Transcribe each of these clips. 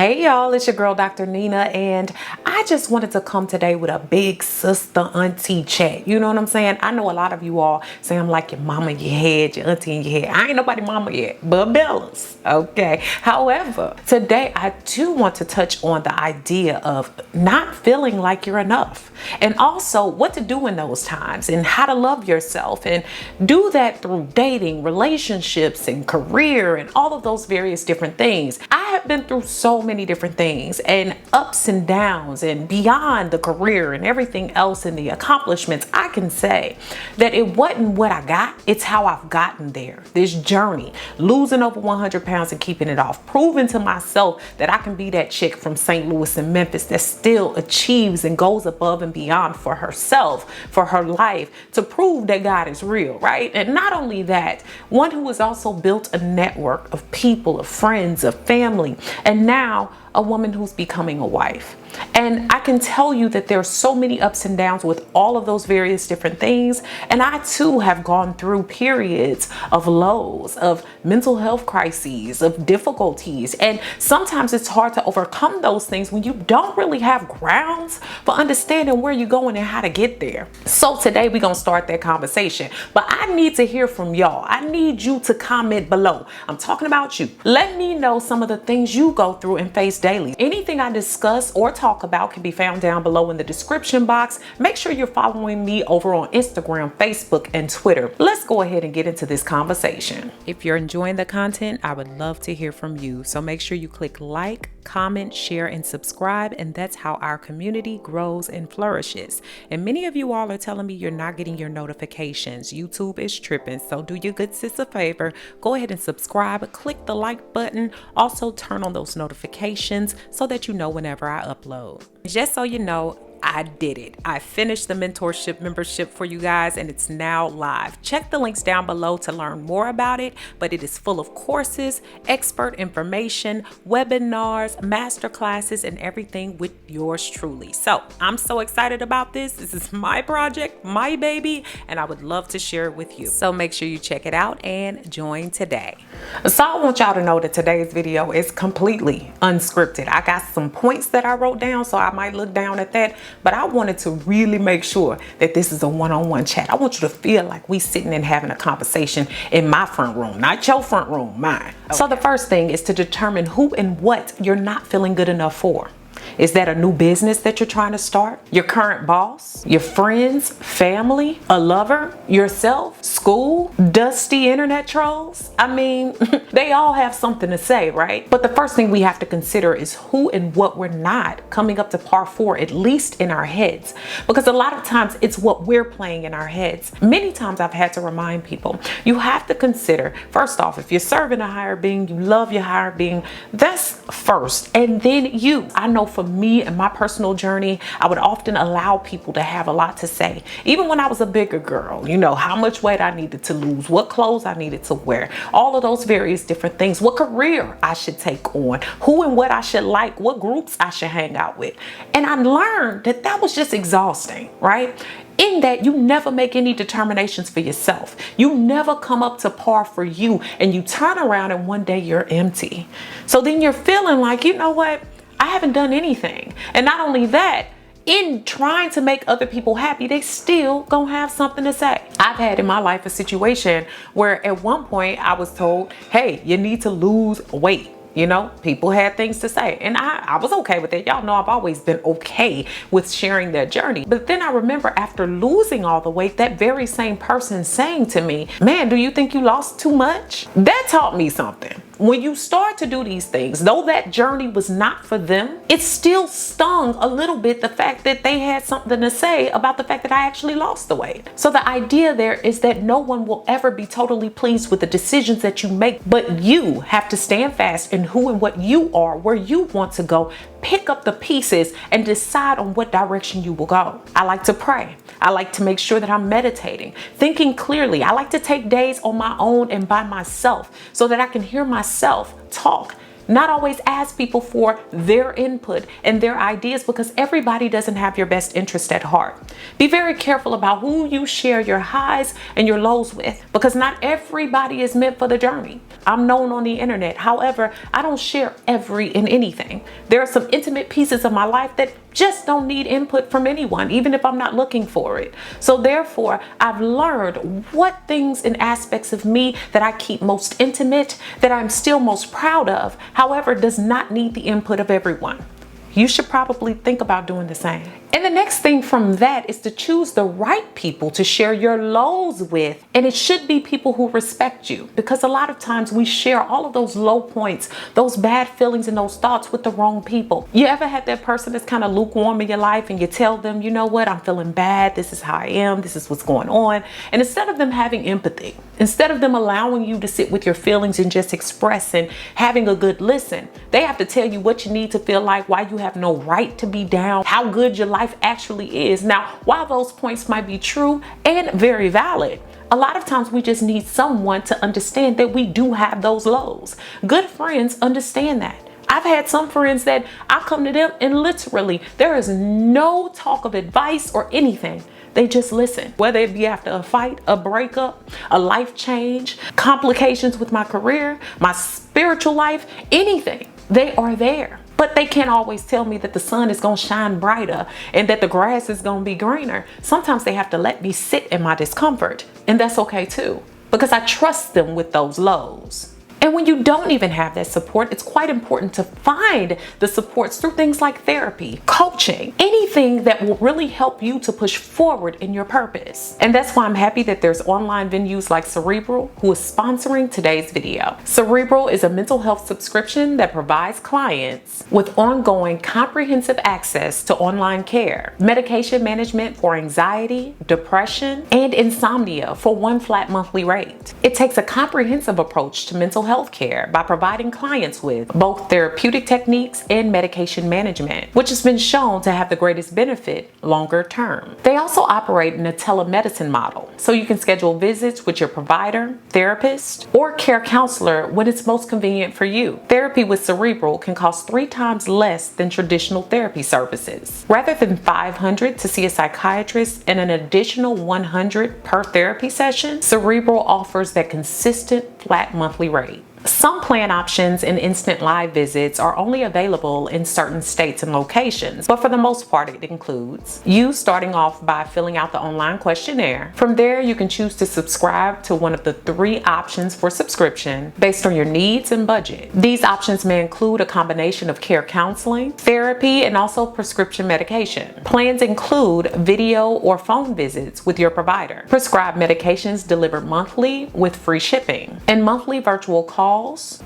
Hey y'all, it's your girl Dr. Nina, and I just wanted to come today with a big sister auntie chat. You know what I'm saying? I know a lot of you all say I'm like your mama in your head, your auntie in your head. I ain't nobody mama yet, but Bella's, okay? However, today I do want to touch on the idea of not feeling like you're enough, and also what to do in those times and how to love yourself, and do that through dating, relationships, and career, and all of those various different things. I have been through so many different things and ups and downs, and beyond the career and everything else and the accomplishments. I can say that it wasn't what I got, it's how I've gotten there. This journey, losing over 100 pounds and keeping it off, proving to myself that I can be that chick from St. Louis and Memphis that still achieves and goes above and beyond for herself, for her life, to prove that God is real, right? And not only that, one who has also built a network of people, of friends, of family, and now a woman who's becoming a wife. And I can tell you that there are so many ups and downs with all of those various different things. And I too have gone through periods of lows, of mental health crises, of difficulties. And sometimes it's hard to overcome those things when you don't really have grounds for understanding where you're going and how to get there. So today we're going to start that conversation. But I need to hear from y'all. I need you to comment below. I'm talking about you. Let me know some of the things you go through and face daily. Anything I discuss or talk about can be found down below in the description box. Make sure you're following me over on Instagram, Facebook, and Twitter. Let's go ahead and get into this conversation. If you're enjoying the content, I would love to hear from you. So make sure you click like, comment, share, and subscribe. And that's how our community grows and flourishes. And many of you all are telling me you're not getting your notifications. YouTube is tripping. So do your good sis a favor. Go ahead and subscribe. Click the like button. Also turn on those notifications so that you know whenever I upload. Just so you know, I did it. I finished the mentorship membership for you guys, and it's now live. Check the links down below to learn more about it, but it is full of courses, expert information, webinars, masterclasses, and everything with yours truly. So I'm so excited about this. This is my project, my baby, and I would love to share it with you. So make sure you check it out and join today. So I want y'all to know that today's video is completely unscripted. I got some points that I wrote down, so I might look down at that. But I wanted to really make sure that this is a one-on-one chat. I want you to feel like we sitting and having a conversation in my front room, not your front room, mine. Okay. So the first thing is to determine who and what you're not feeling good enough for. Is that a new business that you're trying to start? Your current boss? Your friends? Family? A lover? Yourself? School? Dusty internet trolls? I mean, they all have something to say, right? But the first thing we have to consider is who and what we're not coming up to par for, at least in our heads. Because a lot of times it's what we're playing in our heads. Many times I've had to remind people, you have to consider, first off, if you're serving a higher being, you love your higher being, that's first. And then you. I know for me and my personal journey, I would often allow people to have a lot to say. Even when I was a bigger girl, you know, how much weight I needed to lose, what clothes I needed to wear, all of those various different things, what career I should take on, who and what I should like, what groups I should hang out with. And I learned that that was just exhausting, right? In that you never make any determinations for yourself. You never come up to par for you, and you turn around and one day you're empty. So then you're feeling like, you know what? I haven't done anything. And not only that, in trying to make other people happy, they still gonna have something to say. I've had in my life a situation where at one point I was told, hey, you need to lose weight. You know, people had things to say, and I was okay with it. Y'all know I've always been okay with sharing their journey. But then I remember after losing all the weight, that very same person saying to me, man, do you think you lost too much? That taught me something. When you start to do these things, though that journey was not for them, it still stung a little bit, the fact that they had something to say about the fact that I actually lost the weight. So the idea there is that no one will ever be totally pleased with the decisions that you make, but you have to stand fast in who and what you are, where you want to go, pick up the pieces and decide on what direction you will go. I like to pray. I like to make sure that I'm meditating, thinking clearly. I like to take days on my own and by myself so that I can hear myself talk. Not always ask people for their input and their ideas, because everybody doesn't have your best interest at heart. Be very careful about who you share your highs and your lows with, because not everybody is meant for the journey. I'm known on the internet. However, I don't share every and anything. There are some intimate pieces of my life that just don't need input from anyone, even if I'm not looking for it. So therefore, I've learned what things and aspects of me that I keep most intimate, that I'm still most proud of, however, does not need the input of everyone. You should probably think about doing the same. And the next thing from that is to choose the right people to share your lows with. And it should be people who respect you, because a lot of times we share all of those low points, those bad feelings and those thoughts with the wrong people. You ever had that person that's kind of lukewarm in your life and you tell them, you know what, I'm feeling bad. This is how I am. This is what's going on. And instead of them having empathy, instead of them allowing you to sit with your feelings and just express and having a good listen, they have to tell you what you need to feel like, why you have no right to be down, how good your life actually is. Now, while those points might be true and very valid, a lot of times we just need someone to understand that we do have those lows. Good friends understand that. I've had some friends that I come to them and literally there is no talk of advice or anything. They just listen, whether it be after a fight, a breakup, a life change, complications with my career, my spiritual life, anything. They are there. But they can't always tell me that the sun is going to shine brighter and that the grass is going to be greener. Sometimes they have to let me sit in my discomfort, and that's okay too, because I trust them with those lows. And when you don't even have that support, it's quite important to find the supports through things like therapy, coaching, anything that will really help you to push forward in your purpose. And that's why I'm happy that there's online venues like Cerebral, who is sponsoring today's video. Cerebral is a mental health subscription that provides clients with ongoing comprehensive access to online care, medication management for anxiety, depression, and insomnia for one flat monthly rate. It takes a comprehensive approach to mental health care by providing clients with both therapeutic techniques and medication management, which has been shown to have the greatest benefit longer term. They also operate in a telemedicine model, so you can schedule visits with your provider, therapist, or care counselor when it's most convenient for you. Therapy with Cerebral can cost 3 times less than traditional therapy services. Rather than $500 to see a psychiatrist and an additional $100 per therapy session, Cerebral offers that consistent flat monthly rate. Some plan options and instant live visits are only available in certain states and locations, but for the most part it includes you starting off by filling out the online questionnaire. From there, you can choose to subscribe to one of the 3 options for subscription based on your needs and budget. These options may include a combination of care counseling, therapy, and also prescription medication. Plans include video or phone visits with your provider, prescribed medications delivered monthly with free shipping, and monthly virtual calls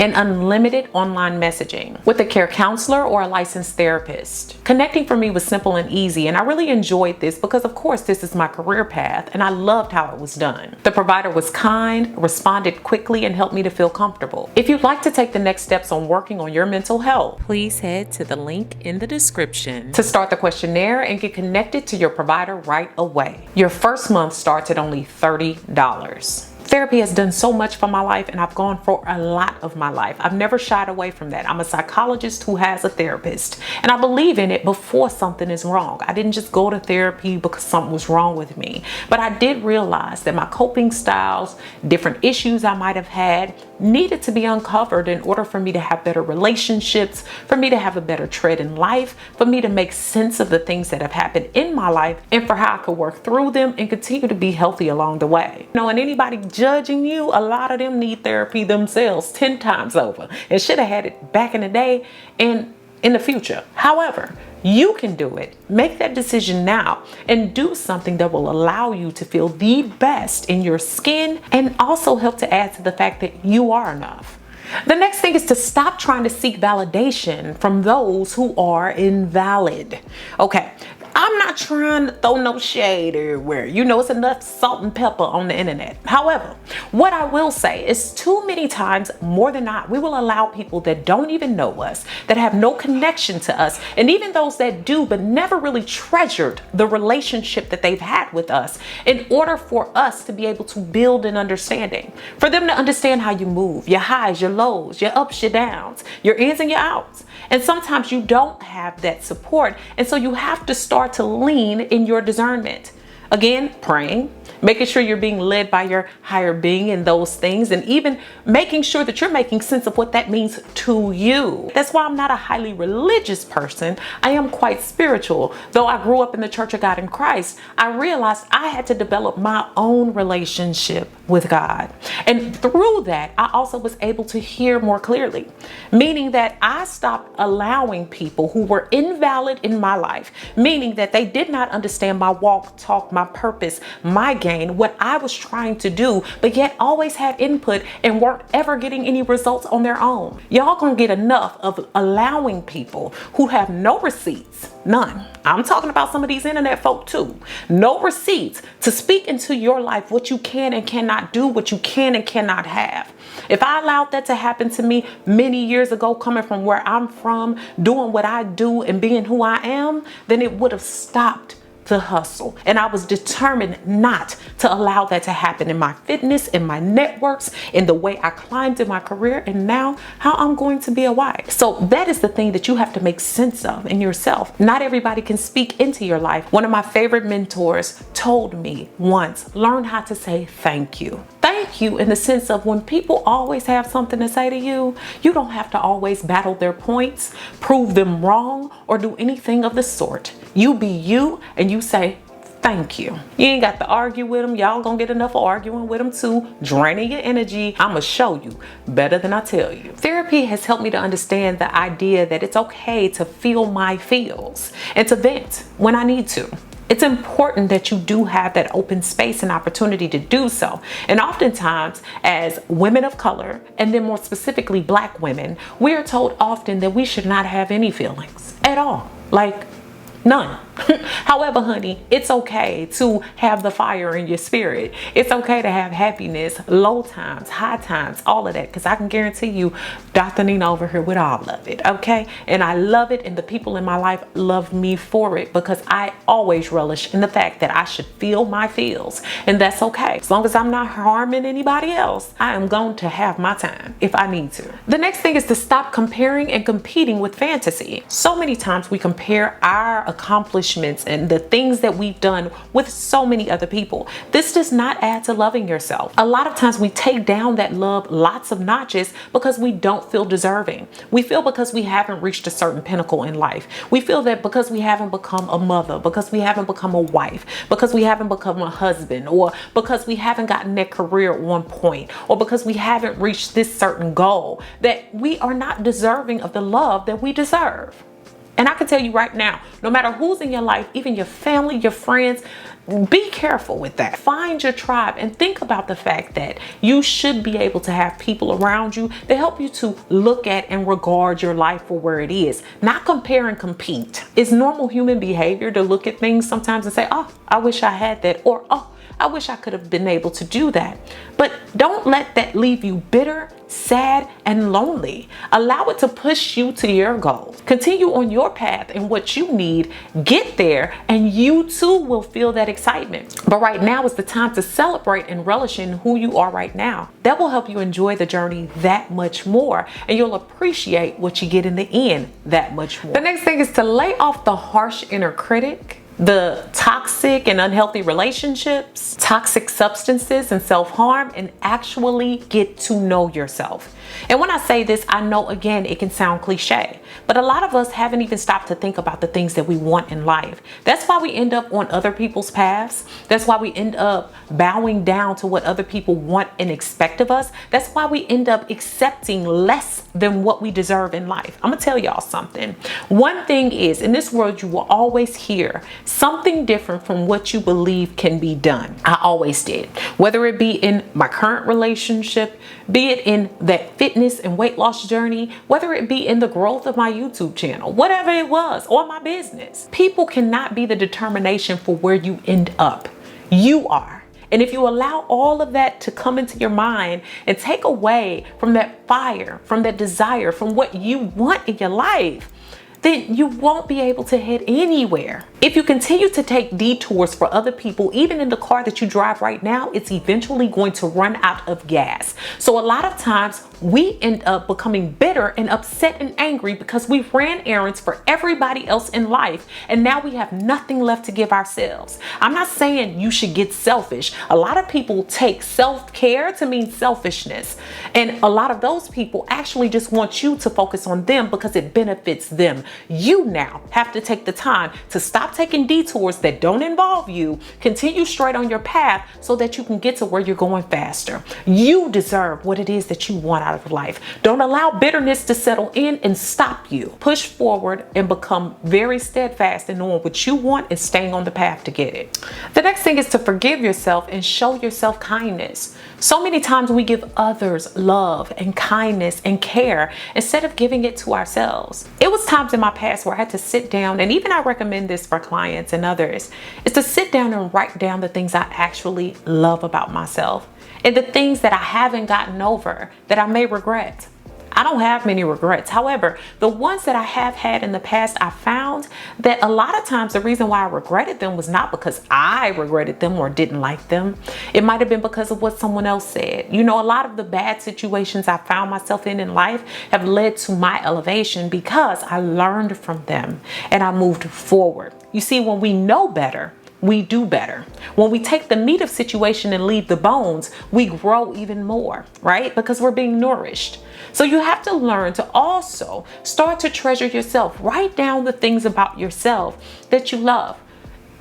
and unlimited online messaging with a care counselor or a licensed therapist. Connecting for me was simple and easy, and I really enjoyed this because of course this is my career path and I loved how it was done. The provider was kind, responded quickly, and helped me to feel comfortable. If you'd like to take the next steps on working on your mental health, please head to the link in the description to start the questionnaire and get connected to your provider right away. Your first month starts at only $30. Therapy has done so much for my life, and I've gone for a lot of my life. I've never shied away from that. I'm a psychologist who has a therapist, and I believe in it before something is wrong. I didn't just go to therapy because something was wrong with me, but I did realize that my coping styles, different issues I might have had, needed to be uncovered in order for me to have better relationships, for me to have a better tread in life, for me to make sense of the things that have happened in my life, and for how I could work through them and continue to be healthy along the way. You know, and anybody judging you, a lot of them need therapy themselves 10 times over and should have had it back in the day and in the future. However, you can do it. Make that decision now and do something that will allow you to feel the best in your skin and also help to add to the fact that you are enough. The next thing is to stop trying to seek validation from those who are invalid. Okay, I'm not trying to throw no shade everywhere. You know, it's enough salt and pepper on the internet. However, what I will say is too many times, more than not, we will allow people that don't even know us, that have no connection to us, and even those that do, but never really treasured the relationship that they've had with us, in order for us to be able to build an understanding, for them to understand how you move, your highs, your lows, your ups, your downs, your ins and your outs. And sometimes you don't have that support. And so you have to start to lean in your discernment. Again, praying, making sure you're being led by your higher being in those things, and even making sure that you're making sense of what that means to you. That's why I'm not a highly religious person. I am quite spiritual. Though I grew up in the Church of God in Christ, I realized I had to develop my own relationship with God. And through that, I also was able to hear more clearly, meaning that I stopped allowing people who were invalid in my life, meaning that they did not understand my walk, talk, my purpose, my gain, what I was trying to do, but yet always had input and weren't ever getting any results on their own. Y'all gonna get enough of allowing people who have no receipts, none. I'm talking about some of these internet folk too. No receipts to speak into your life what you can and cannot do, what you can and cannot have. If I allowed that to happen to me many years ago, coming from where I'm from, doing what I do and being who I am, then it would have stopped the hustle. And I was determined not to allow that to happen in my fitness, in my networks, in the way I climbed in my career, and now how I'm going to be a wife. So that is the thing that you have to make sense of in yourself. Not everybody can speak into your life. One of my favorite mentors told me once, learn how to say thank you. Thank you in the sense of when people always have something to say to you, you don't have to always battle their points, prove them wrong, or do anything of the sort. You be you and you say thank you. You ain't got to argue with them. Y'all gonna get enough of arguing with them too, draining your energy. I'ma show you better than I tell you. Therapy has helped me to understand the idea that it's okay to feel my feels and to vent when I need to. It's important that you do have that open space and opportunity to do so. And oftentimes, as women of color, and then more specifically Black women, we are told often that we should not have any feelings at all. Like, none. However, honey, it's okay to have the fire in your spirit. It's okay to have happiness, low times, high times, all of that. Because I can guarantee you, Dr. Nina over here with all of it, okay? And I love it, and the people in my life love me for it, because I always relish in the fact that I should feel my feels. And that's okay. As long as I'm not harming anybody else, I am going to have my time if I need to. The next thing is to stop comparing and competing with fantasy. So many times we compare our accomplishments and the things that we've done with so many other people. This does not add to loving yourself. A lot of times we take down that love lots of notches because we don't feel deserving. We feel because we haven't reached a certain pinnacle in life. We feel that because we haven't become a mother, because we haven't become a wife, because we haven't become a husband, or because we haven't gotten that career at one point, or because we haven't reached this certain goal, that we are not deserving of the love that we deserve. And I can tell you right now, no matter who's in your life, even your family, your friends, be careful with that. Find your tribe and think about the fact that you should be able to have people around you that help you to look at and regard your life for where it is, not compare and compete. It's normal human behavior to look at things sometimes and say, oh, I wish I had that, or oh, I wish I could have been able to do that. But don't let that leave you bitter, sad, and lonely. Allow it to push you to your goal. Continue on your path and what you need. Get there, and you too will feel that excitement. But right now is the time to celebrate and relish in who you are right now. That will help you enjoy the journey that much more, and you'll appreciate what you get in the end that much more. The next thing is to lay off the harsh inner critic, the toxic and unhealthy relationships, toxic substances, and self-harm, and actually get to know yourself. And when I say this, I know again it can sound cliche, but a lot of us haven't even stopped to think about the things that we want in life. That's why we end up on other people's paths. That's why we end up bowing down to what other people want and expect of us. That's why we end up accepting less than what we deserve in life. I'm gonna tell y'all something. One thing is, in this world, you will always hear something different from what you believe can be done. I always did. Whether it be in my current relationship, be it in that fitness and weight loss journey, whether it be in the growth of my YouTube channel, whatever it was, or my business. People cannot be the determination for where you end up. You are. And if you allow all of that to come into your mind and take away from that fire, from that desire, from what you want in your life, then you won't be able to head anywhere. If you continue to take detours for other people, even in the car that you drive right now, it's eventually going to run out of gas. So a lot of times we end up becoming bitter and upset and angry because we ran errands for everybody else in life, and now we have nothing left to give ourselves. I'm not saying you should get selfish. A lot of people take self-care to mean selfishness, and a lot of those people actually just want you to focus on them because it benefits them. You now have to take the time to stop taking detours that don't involve you, continue straight on your path so that you can get to where you're going faster. You deserve what it is that you want out of life. Don't allow bitterness to settle in and stop you. Push forward and become very steadfast in knowing what you want and staying on the path to get it. The next thing is to forgive yourself and show yourself kindness. So many times we give others love and kindness and care instead of giving it to ourselves. It was times in my past where I had to sit down, and even I recommend this for clients and others, is to sit down and write down the things I actually love about myself and the things that I haven't gotten over that I may regret. I don't have many regrets. However, the ones that I have had in the past, I found that a lot of times the reason why I regretted them was not because I regretted them or didn't like them. It might have been because of what someone else said. You know, a lot of the bad situations I found myself in life have led to my elevation because I learned from them and I moved forward. You see, when we know better, we do better. When we take the meat of situation and leave the bones, we grow even more, right? Because we're being nourished. So you have to learn to also start to treasure yourself. Write down the things about yourself that you love.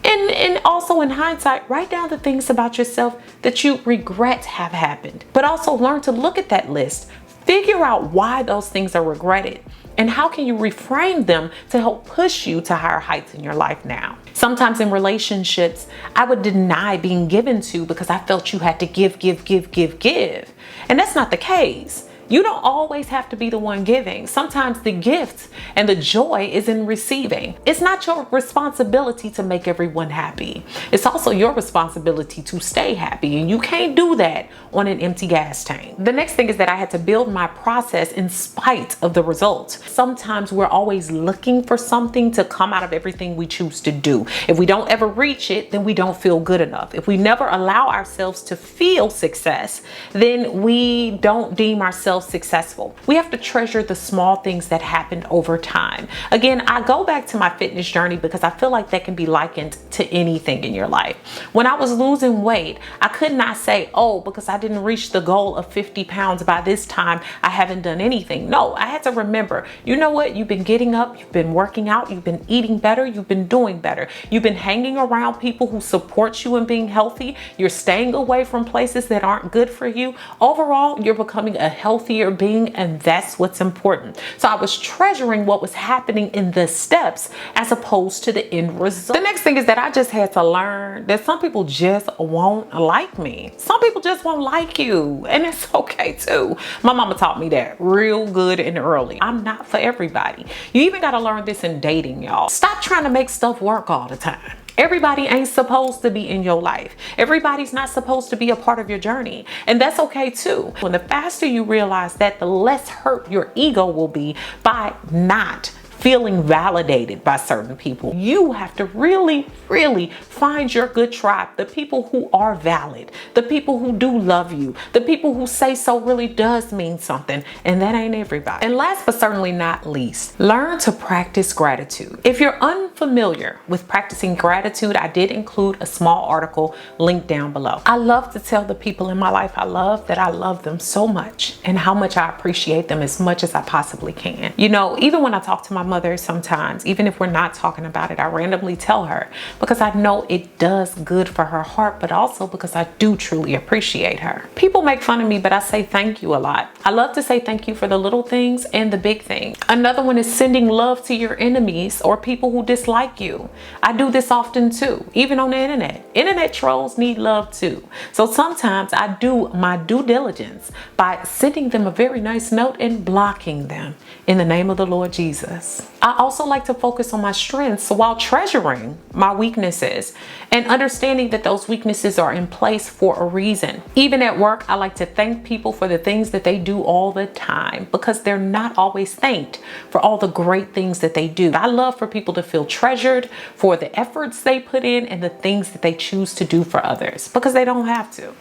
And also in hindsight, write down the things about yourself that you regret have happened. But also learn to look at that list. Figure out why those things are regretted and how can you reframe them to help push you to higher heights in your life now. Sometimes in relationships, I would deny being given to because I felt you had to give. And that's not the case. You don't always have to be the one giving. Sometimes the gift and the joy is in receiving. It's not your responsibility to make everyone happy. It's also your responsibility to stay happy, and you can't do that on an empty gas tank. The next thing is that I had to build my process in spite of the results. Sometimes we're always looking for something to come out of everything we choose to do. If we don't ever reach it, then we don't feel good enough. If we never allow ourselves to feel success, then we don't deem ourselves successful. We have to treasure the small things that happened over time. Again, I go back to my fitness journey because I feel like that can be likened to anything in your life. When I was losing weight, I could not say, oh, because I didn't reach the goal of 50 pounds by this time, I haven't done anything. No, I had to remember, you know what? You've been getting up, you've been working out, you've been eating better, you've been doing better. You've been hanging around people who support you in being healthy. You're staying away from places that aren't good for you. Overall, you're becoming a healthier being, and that's what's important. So I was treasuring what was happening in the steps as opposed to the end result. The next thing is that I just had to learn that some people just won't like me. Some people just won't like you, and it's okay too. My mama taught me that real good and early. I'm not for everybody. You even got to learn this in dating, y'all. Stop trying to make stuff work all the time. Everybody ain't supposed to be in your life. Everybody's not supposed to be a part of your journey. And that's okay too. When the faster you realize that, the less hurt your ego will be by not feeling validated by certain people. You have to really find your good tribe, the people who are valid, the people who do love you, the people who say so really does mean something, and that ain't everybody. And last but certainly not least, learn to practice gratitude. If you're unfamiliar with practicing gratitude, I did include a small article linked down below. I love to tell the people in my life I love that I love them so much and how much I appreciate them as much as I possibly can. You know, even when I talk to my mother sometimes, even if we're not talking about it. I randomly tell her because I know it does good for her heart, but also because I do truly appreciate her. People make fun of me, but I say thank you a lot. I love to say thank you for the little things and the big things. Another one is sending love to your enemies or people who dislike you. I do this often too, even on the internet. Internet trolls need love too. So sometimes I do my due diligence by sending them a very nice note and blocking them in the name of the Lord Jesus. I also like to focus on my strengths while treasuring my weaknesses and understanding that those weaknesses are in place for a reason. Even at work, I like to thank people for the things that they do all the time because they're not always thanked for all the great things that they do. I love for people to feel treasured for the efforts they put in and the things that they choose to do for others because they don't have to.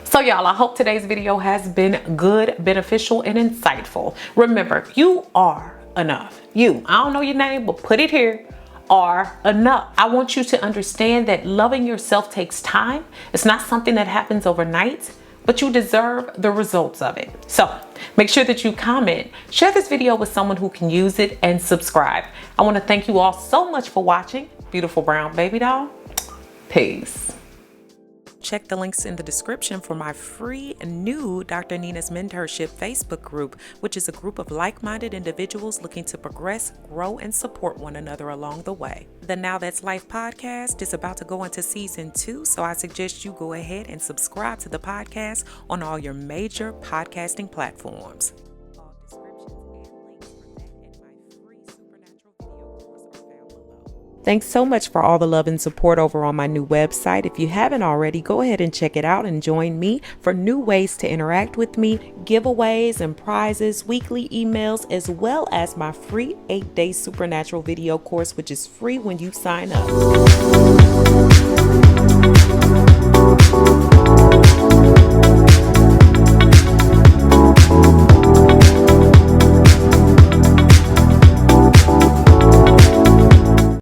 So y'all, I hope today's video has been good, beneficial, and insightful. Remember, you are enough. You, I don't know your name, but put it here, are enough. I want you to understand that loving yourself takes time. It's not something that happens overnight, but you deserve the results of it. So make sure that you comment, share this video with someone who can use it, and subscribe. I want to thank you all so much for watching. Beautiful Brown Baby Doll. Peace. Check the links in the description for my free new Dr. Nina's Mentorship Facebook group, which is a group of like-minded individuals looking to progress, grow, and support one another along the way. The Now That's Life podcast is about to go into season 2, so I suggest you go ahead and subscribe to the podcast on all your major podcasting platforms. Thanks so much for all the love and support over on my new website. If you haven't already, go ahead and check it out and join me for new ways to interact with me, giveaways and prizes, weekly emails, as well as my free 8-day supernatural video course, which is free when you sign up.